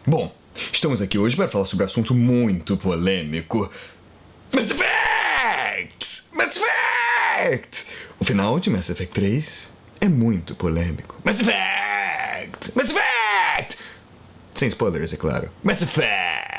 Bom, estamos aqui hoje para falar sobre um assunto muito polêmico. Mass Effect! Mass Effect! O final de Mass Effect 3 é muito polêmico. Mass Effect! Mass Effect! Sem spoilers, é claro. Mass Effect!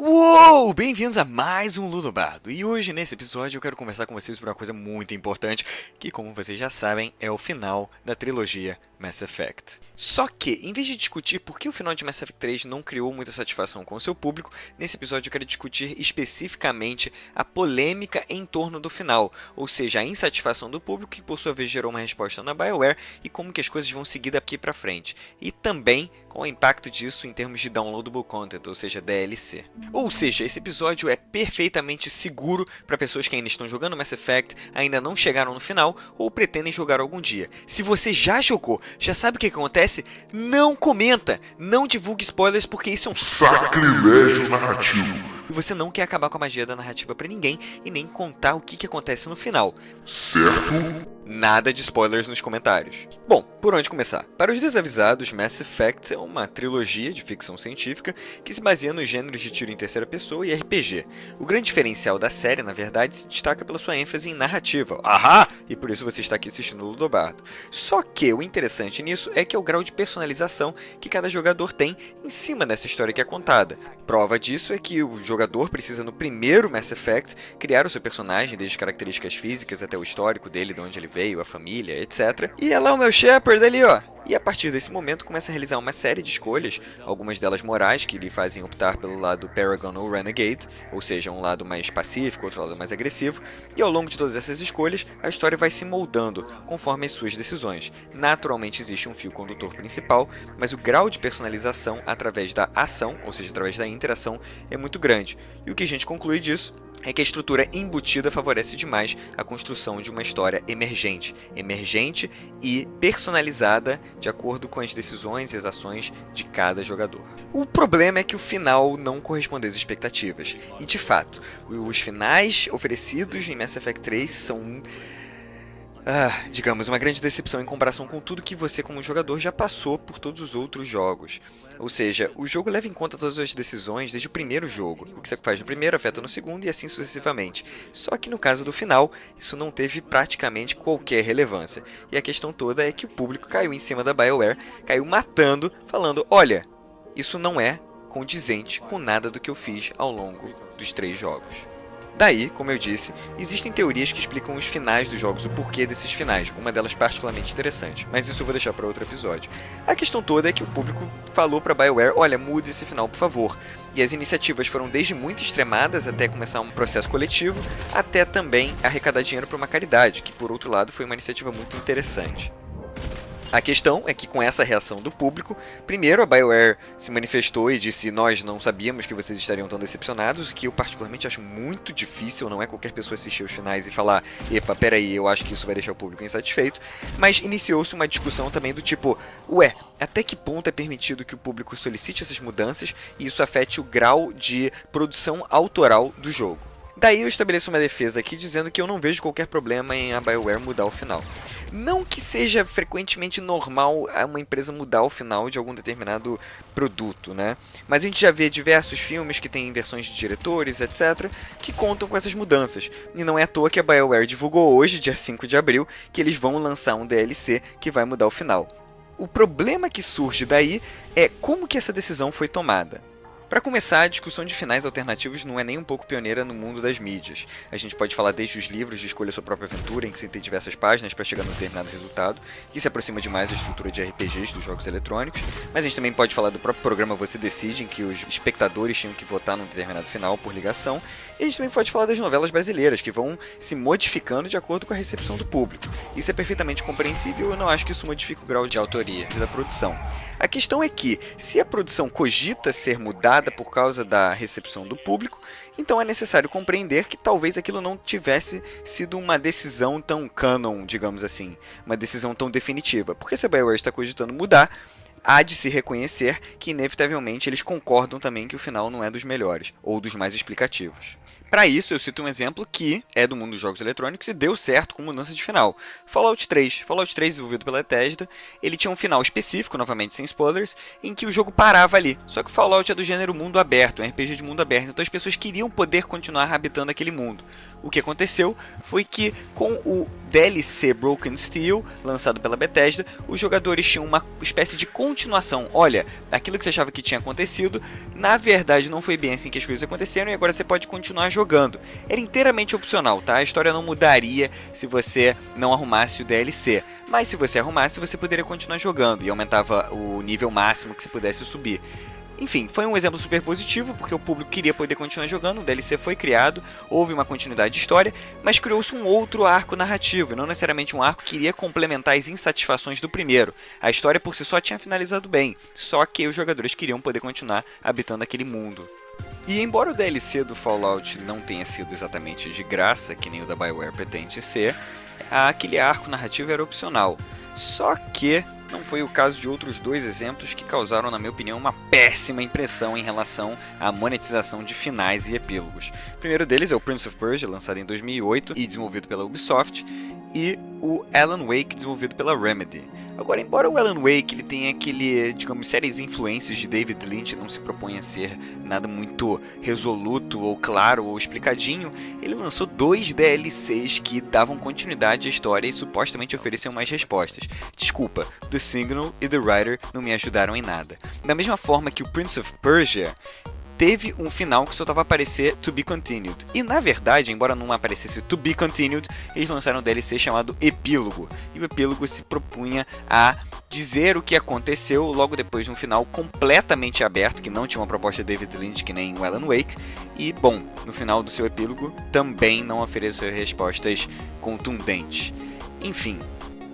Uou! Bem-vindos a mais um Ludobardo. E hoje, nesse episódio, eu quero conversar com vocês sobre uma coisa muito importante, que, como vocês já sabem, é o final da trilogia Mass Effect. Só que, em vez de discutir por que o final de Mass Effect 3 não criou muita satisfação com o seu público, nesse episódio eu quero discutir especificamente a polêmica em torno do final, ou seja, a insatisfação do público que por sua vez gerou uma resposta na BioWare e como que as coisas vão seguir daqui pra frente. E também com o impacto disso em termos de downloadable content, ou seja, DLC. Ou seja, esse episódio é perfeitamente seguro para pessoas que ainda estão jogando Mass Effect, ainda não chegaram no final ou pretendem jogar algum dia. Se você já jogou, já sabe o que acontece, não comenta, não divulgue spoilers porque isso é um sacrilégio narrativo. E você não quer acabar com a magia da narrativa para ninguém e nem contar o que acontece no final. Certo? Nada de spoilers nos comentários. Bom, por onde começar? Para os desavisados, Mass Effect é uma trilogia de ficção científica que se baseia nos gêneros de tiro em terceira pessoa e RPG. O grande diferencial da série, na verdade, se destaca pela sua ênfase em narrativa. Ahá! E por isso você está aqui assistindo o Ludobardo. Só que o interessante nisso é que é o grau de personalização que cada jogador tem em cima dessa história que é contada. Prova disso é que o jogador precisa, no primeiro Mass Effect, criar o seu personagem, desde características físicas até o histórico dele, de onde ele veio, a família, etc. E é lá o meu Shepard ali, ó. E a partir desse momento começa a realizar uma série de escolhas, algumas delas morais, que lhe fazem optar pelo lado Paragon ou Renegade, ou seja, um lado mais pacífico, outro lado mais agressivo, e ao longo de todas essas escolhas, a história vai se moldando conforme as suas decisões. Naturalmente existe um fio condutor principal, mas o grau de personalização através da ação, ou seja, através da interação, é muito grande. E o que a gente conclui disso é que a estrutura embutida favorece demais a construção de uma história emergente e personalizada de acordo com as decisões e as ações de cada jogador. O problema é que o final não corresponde às expectativas, e de fato, os finais oferecidos em Mass Effect 3 são digamos, uma grande decepção em comparação com tudo que você como jogador já passou por todos os outros jogos. Ou seja, o jogo leva em conta todas as decisões desde o primeiro jogo. O que você faz no primeiro afeta no segundo e assim sucessivamente. Só que no caso do final, isso não teve praticamente qualquer relevância. E a questão toda é que o público caiu em cima da BioWare, caiu matando, falando, olha, isso não é condizente com nada do que eu fiz ao longo dos 3 jogos. Daí, como eu disse, existem teorias que explicam os finais dos jogos, o porquê desses finais, uma delas particularmente interessante, mas isso eu vou deixar para outro episódio. A questão toda é que o público falou para a BioWare, olha, mude esse final por favor, e as iniciativas foram desde muito extremadas até começar um processo coletivo, até também arrecadar dinheiro para uma caridade, que por outro lado foi uma iniciativa muito interessante. A questão é que com essa reação do público, primeiro a BioWare se manifestou e disse nós não sabíamos que vocês estariam tão decepcionados, o que eu particularmente acho muito difícil, não é qualquer pessoa assistir os finais e falar epa, peraí, eu acho que isso vai deixar o público insatisfeito, mas iniciou-se uma discussão também do tipo, ué, até que ponto é permitido que o público solicite essas mudanças e isso afete o grau de produção autoral do jogo? Daí eu estabeleço uma defesa aqui dizendo que eu não vejo qualquer problema em a BioWare mudar o final. Não que seja frequentemente normal uma empresa mudar o final de algum determinado produto, né? Mas a gente já vê diversos filmes que têm versões de diretores, etc., que contam com essas mudanças. E não é à toa que a BioWare divulgou hoje, dia 5 de abril, que eles vão lançar um DLC que vai mudar o final. O problema que surge daí é como que essa decisão foi tomada. Para começar, a discussão de finais alternativos não é nem um pouco pioneira no mundo das mídias. A gente pode falar desde os livros de escolha sua própria aventura, em que você tem diversas páginas para chegar num determinado resultado, que se aproxima demais da estrutura de RPGs dos jogos eletrônicos, mas a gente também pode falar do próprio programa Você Decide, em que os espectadores tinham que votar num determinado final por ligação, e a gente também pode falar das novelas brasileiras, que vão se modificando de acordo com a recepção do público. Isso é perfeitamente compreensível, eu não acho que isso modifica o grau de autoria da produção. A questão é que, se a produção cogita ser mudada por causa da recepção do público, então é necessário compreender que talvez aquilo não tivesse sido uma decisão tão canon, digamos assim, uma decisão tão definitiva. Porque se a BioWare está cogitando mudar, há de se reconhecer que, inevitavelmente, eles concordam também que o final não é dos melhores, ou dos mais explicativos. Para isso, eu cito um exemplo que é do mundo dos jogos eletrônicos e deu certo com mudança de final. Fallout 3. Fallout 3, desenvolvido pela Bethesda, ele tinha um final específico, novamente sem spoilers, em que o jogo parava ali. Só que o Fallout é do gênero mundo aberto, um RPG de mundo aberto, então as pessoas queriam poder continuar habitando aquele mundo. O que aconteceu foi que, com o DLC Broken Steel, lançado pela Bethesda, os jogadores tinham uma espécie de continuação. Olha, aquilo que você achava que tinha acontecido, na verdade não foi bem assim que as coisas aconteceram e agora você pode continuar jogando. Era inteiramente opcional, tá? A história não mudaria se você não arrumasse o DLC. Mas se você arrumasse, você poderia continuar jogando e aumentava o nível máximo que você pudesse subir. Enfim, foi um exemplo super positivo, porque o público queria poder continuar jogando, o DLC foi criado, houve uma continuidade de história, mas criou-se um outro arco narrativo, e não necessariamente um arco que iria complementar as insatisfações do primeiro. A história por si só tinha finalizado bem, só que os jogadores queriam poder continuar habitando aquele mundo. E embora o DLC do Fallout não tenha sido exatamente de graça, que nem o da BioWare pretende ser, aquele arco narrativo era opcional. Só que não foi o caso de outros dois exemplos que causaram, na minha opinião, uma péssima impressão em relação à monetização de finais e epílogos. O primeiro deles é o Prince of Persia, lançado em 2008 e desenvolvido pela Ubisoft, e o Alan Wake, desenvolvido pela Remedy. Agora, embora o Alan Wake ele tenha sérias influências de David Lynch, não se propõe a ser nada muito resoluto ou claro ou explicadinho, ele lançou 2 DLCs que davam continuidade à história e supostamente ofereciam mais respostas. Desculpa, The Signal e The Rider não me ajudaram em nada. Da mesma forma que o Prince of Persia teve um final que só estava a aparecer To Be Continued. E na verdade, embora não aparecesse To Be Continued, eles lançaram um DLC chamado Epílogo. E o Epílogo se propunha a dizer o que aconteceu logo depois de um final completamente aberto, que não tinha uma proposta de David Lynch que nem o Alan Wake. E, bom, no final do seu epílogo também não ofereceu respostas contundentes. Enfim,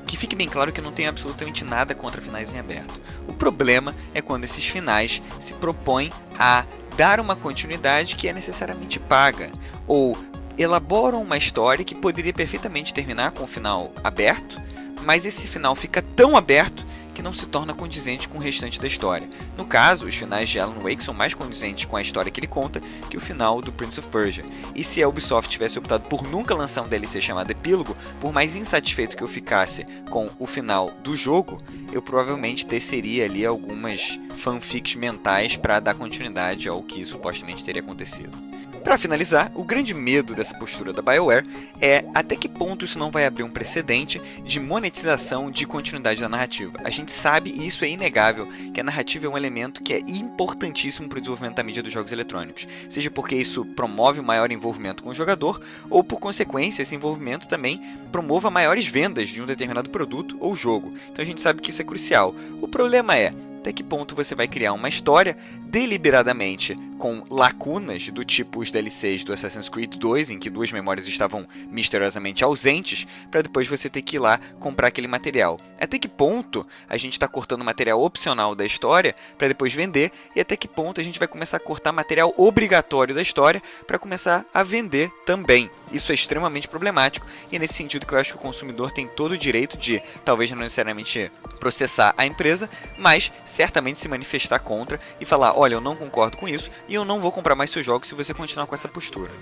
que fique bem claro que eu não tenho absolutamente nada contra finais em aberto. O problema é quando esses finais se propõem a dar uma continuidade que é necessariamente paga, ou elaboram uma história que poderia perfeitamente terminar com um final aberto, mas esse final fica tão aberto que não se torna condizente com o restante da história. No caso, os finais de Alan Wake são mais condizentes com a história que ele conta que o final do Prince of Persia. E se a Ubisoft tivesse optado por nunca lançar um DLC chamado Epílogo, por mais insatisfeito que eu ficasse com o final do jogo, eu provavelmente teceria ali algumas fanfics mentais para dar continuidade ao que supostamente teria acontecido. Para finalizar, o grande medo dessa postura da BioWare é até que ponto isso não vai abrir um precedente de monetização de continuidade da narrativa. A gente sabe, e isso é inegável, que a narrativa é um elemento que é importantíssimo para o desenvolvimento da mídia dos jogos eletrônicos, seja porque isso promove um maior envolvimento com o jogador, ou por consequência esse envolvimento também promova maiores vendas de um determinado produto ou jogo. Então a gente sabe que isso é crucial. O problema é até que ponto você vai criar uma história deliberadamente com lacunas do tipo os DLCs do Assassin's Creed 2, em que 2 memórias estavam misteriosamente ausentes, para depois você ter que ir lá comprar aquele material. Até que ponto a gente está cortando material opcional da história para depois vender, e até que ponto a gente vai começar a cortar material obrigatório da história para começar a vender também. Isso é extremamente problemático, e é nesse sentido que eu acho que o consumidor tem todo o direito de, talvez não necessariamente processar a empresa, mas certamente se manifestar contra e falar, olha, eu não concordo com isso e eu não vou comprar mais seus jogos se você continuar com essa postura.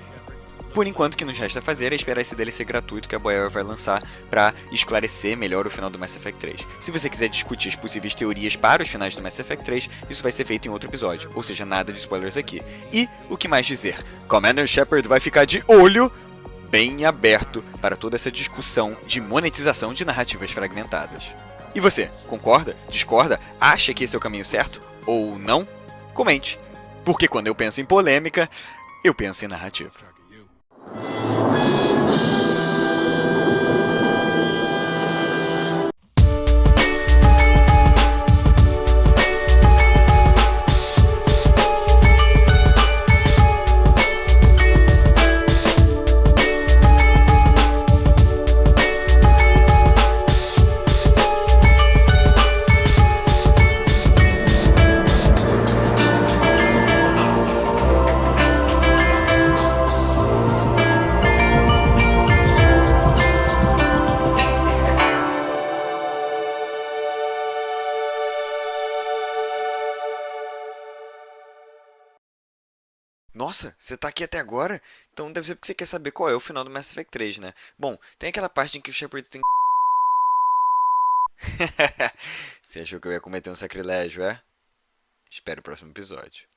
Por enquanto, o que nos resta fazer é esperar esse DLC gratuito que a BioWare vai lançar para esclarecer melhor o final do Mass Effect 3. Se você quiser discutir as possíveis teorias para os finais do Mass Effect 3, isso vai ser feito em outro episódio, ou seja, nada de spoilers aqui. E, o que mais dizer? Commander Shepard vai ficar de olho bem aberto para toda essa discussão de monetização de narrativas fragmentadas. E você, concorda? Discorda? Acha que esse é o caminho certo? Ou não? Comente, porque quando eu penso em polêmica, eu penso em narrativa. Nossa, você tá aqui até agora? Então deve ser porque você quer saber qual é o final do Mass Effect 3, né? Bom, tem aquela parte em que o Shepard tem... Você achou que eu ia cometer um sacrilégio, é? Espere o próximo episódio.